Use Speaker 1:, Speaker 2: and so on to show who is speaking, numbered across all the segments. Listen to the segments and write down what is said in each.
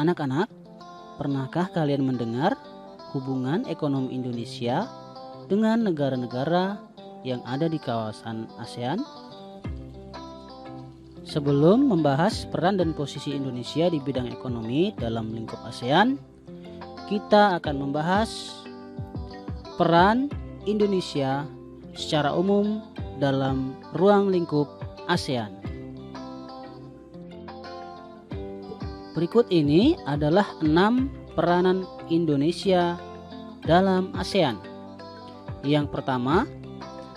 Speaker 1: Anak-anak, pernahkah kalian mendengar hubungan ekonomi Indonesia dengan negara-negara yang ada di kawasan ASEAN? Sebelum membahas peran dan posisi Indonesia di bidang ekonomi dalam lingkup ASEAN, kita akan membahas peran Indonesia secara umum dalam ruang lingkup ASEAN. Berikut ini adalah 6 peranan Indonesia dalam ASEAN. Yang pertama,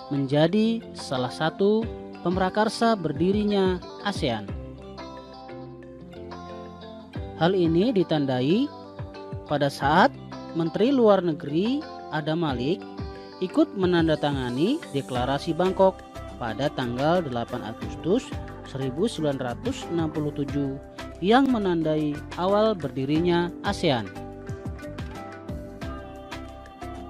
Speaker 1: menjadi salah satu pemrakarsa berdirinya ASEAN. Hal ini ditandai pada saat Menteri Luar Negeri Adam Malik ikut menandatangani Deklarasi Bangkok pada tanggal 8 Agustus 1967 yang menandai awal berdirinya ASEAN.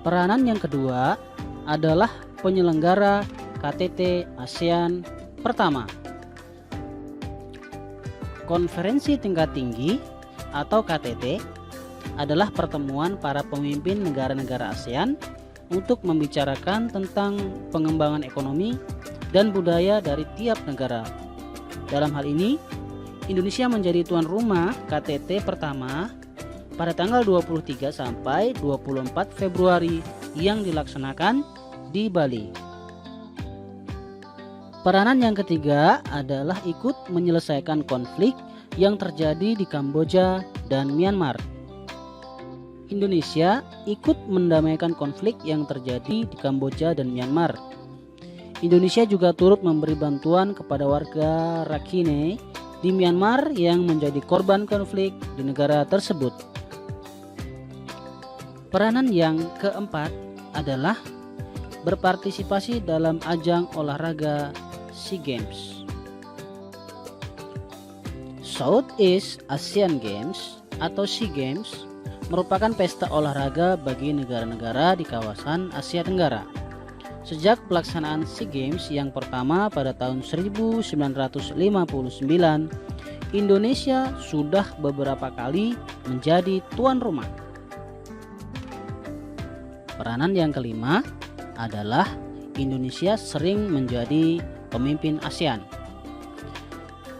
Speaker 1: Peranan yang kedua adalah penyelenggara KTT ASEAN pertama. Konferensi tingkat tinggi atau KTT adalah pertemuan para pemimpin negara-negara ASEAN untuk membicarakan tentang pengembangan ekonomi dan budaya dari tiap negara. Dalam hal ini, Indonesia menjadi tuan rumah KTT pertama pada tanggal 23 sampai 24 Februari yang dilaksanakan di Bali. Peranan yang ketiga adalah ikut menyelesaikan konflik yang terjadi di Kamboja dan Myanmar. Indonesia ikut mendamaikan konflik yang terjadi di Kamboja dan Myanmar. Indonesia juga turut memberi bantuan kepada warga Rakhine di Myanmar yang menjadi korban konflik di negara tersebut. Peranan yang keempat adalah berpartisipasi dalam ajang olahraga SEA Games. Southeast Asian Games atau SEA Games merupakan pesta olahraga bagi negara-negara di kawasan Asia Tenggara. Sejak pelaksanaan SEA Games yang pertama pada tahun 1959, Indonesia sudah beberapa kali menjadi tuan rumah. Peranan yang kelima adalah Indonesia sering menjadi pemimpin ASEAN.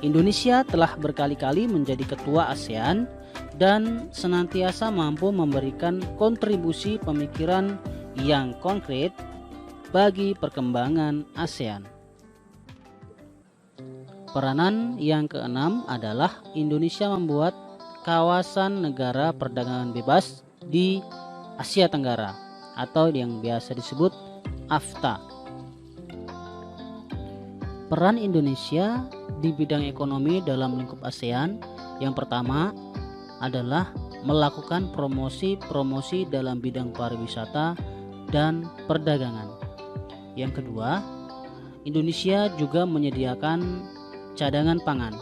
Speaker 1: Indonesia telah berkali-kali menjadi ketua ASEAN dan senantiasa mampu memberikan kontribusi pemikiran yang konkret bagi perkembangan ASEAN. Peranan yang keenam adalah Indonesia membuat kawasan negara perdagangan bebas di Asia Tenggara atau yang biasa disebut AFTA. Peran Indonesia di bidang ekonomi dalam lingkup ASEAN yang pertama adalah melakukan promosi dalam bidang pariwisata dan perdagangan. Yang kedua, Indonesia juga menyediakan cadangan pangan.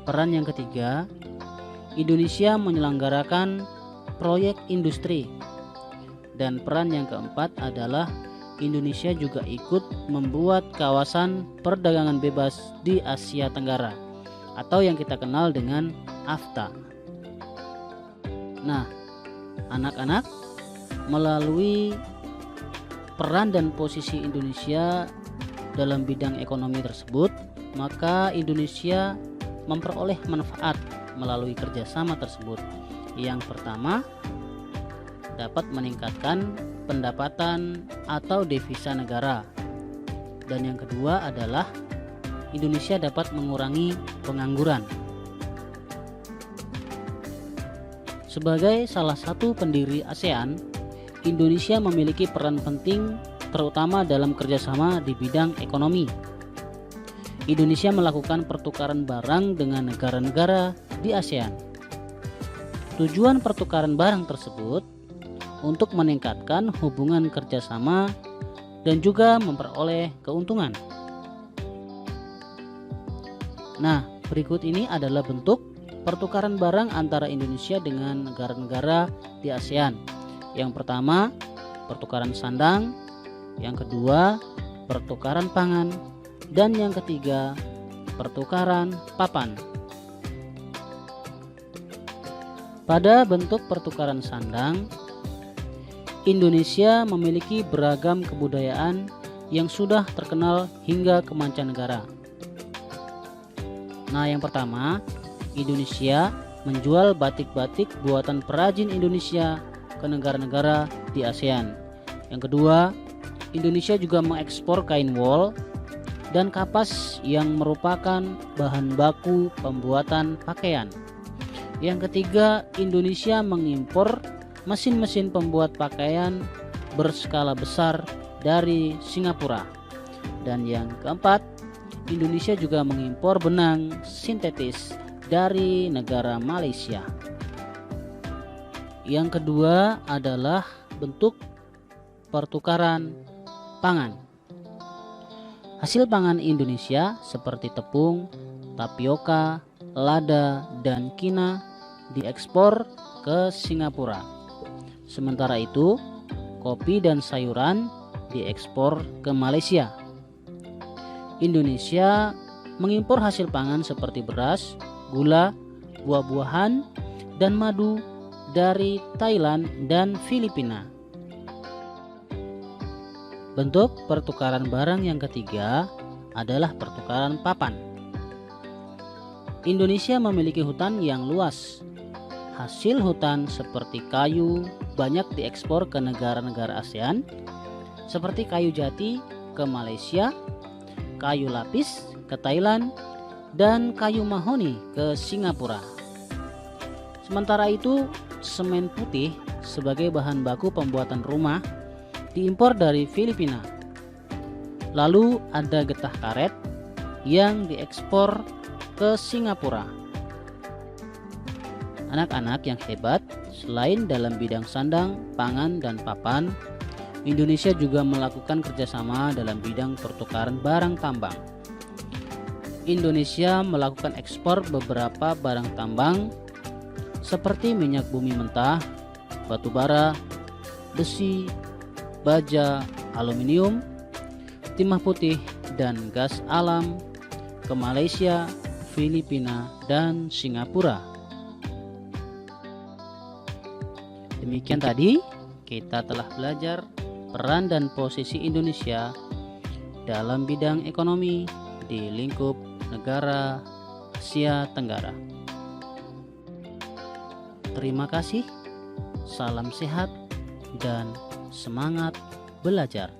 Speaker 1: Peran yang ketiga, Indonesia menyelenggarakan proyek industri. Dan peran yang keempat adalah Indonesia juga ikut membuat kawasan perdagangan bebas di Asia Tenggara atau yang kita kenal dengan AFTA. Nah, anak-anak, melalui peran dan posisi Indonesia dalam bidang ekonomi tersebut, maka Indonesia memperoleh manfaat melalui kerjasama tersebut. Yang pertama, dapat meningkatkan pendapatan atau devisa negara. Dan yang kedua adalah Indonesia dapat mengurangi pengangguran. Sebagai salah satu pendiri ASEAN, Indonesia memiliki peran penting terutama dalam kerjasama di bidang ekonomi. Indonesia melakukan pertukaran barang dengan negara-negara di ASEAN. Tujuan pertukaran barang tersebut untuk meningkatkan hubungan kerjasama dan juga memperoleh keuntungan. Nah, berikut ini adalah bentuk pertukaran barang antara Indonesia dengan negara-negara di ASEAN. Yang pertama, pertukaran sandang. Yang kedua, pertukaran pangan. Dan yang ketiga, pertukaran papan. Pada bentuk pertukaran sandang, Indonesia memiliki beragam kebudayaan yang sudah terkenal hingga ke mancanegara. Nah, yang pertama, Indonesia menjual batik-batik buatan perajin Indonesia ke negara-negara di ASEAN. Yang kedua, Indonesia juga mengekspor kain wol dan kapas yang merupakan bahan baku pembuatan pakaian. Yang ketiga, Indonesia mengimpor mesin-mesin pembuat pakaian berskala besar dari Singapura. Dan yang keempat, Indonesia juga mengimpor benang sintetis dari negara Malaysia. Yang kedua adalah bentuk pertukaran pangan. Hasil pangan Indonesia seperti tepung, tapioka, lada, dan kina diekspor ke Singapura. Sementara itu, kopi dan sayuran diekspor ke Malaysia. Indonesia mengimpor hasil pangan seperti beras, gula, buah-buahan, dan madu dari Thailand dan Filipina. Bentuk pertukaran barang yang ketiga adalah pertukaran papan. Indonesia memiliki hutan yang luas. Hasil hutan seperti kayu banyak diekspor ke negara-negara ASEAN, seperti kayu jati ke Malaysia, kayu lapis ke Thailand, dan kayu mahoni ke Singapura. Sementara itu, semen putih sebagai bahan baku pembuatan rumah diimpor dari Filipina. Lalu ada getah karet yang diekspor ke Singapura. Anak-anak yang hebat, selain dalam bidang sandang, pangan, dan papan, Indonesia juga melakukan kerjasama dalam bidang pertukaran barang tambang. Indonesia melakukan ekspor beberapa barang tambang seperti minyak bumi mentah, batu bara, besi, baja, aluminium, timah putih, dan gas alam ke Malaysia, Filipina, dan Singapura. Demikian tadi kita telah belajar peran dan posisi Indonesia dalam bidang ekonomi di lingkup negara Asia Tenggara. Terima kasih, salam sehat, dan semangat belajar.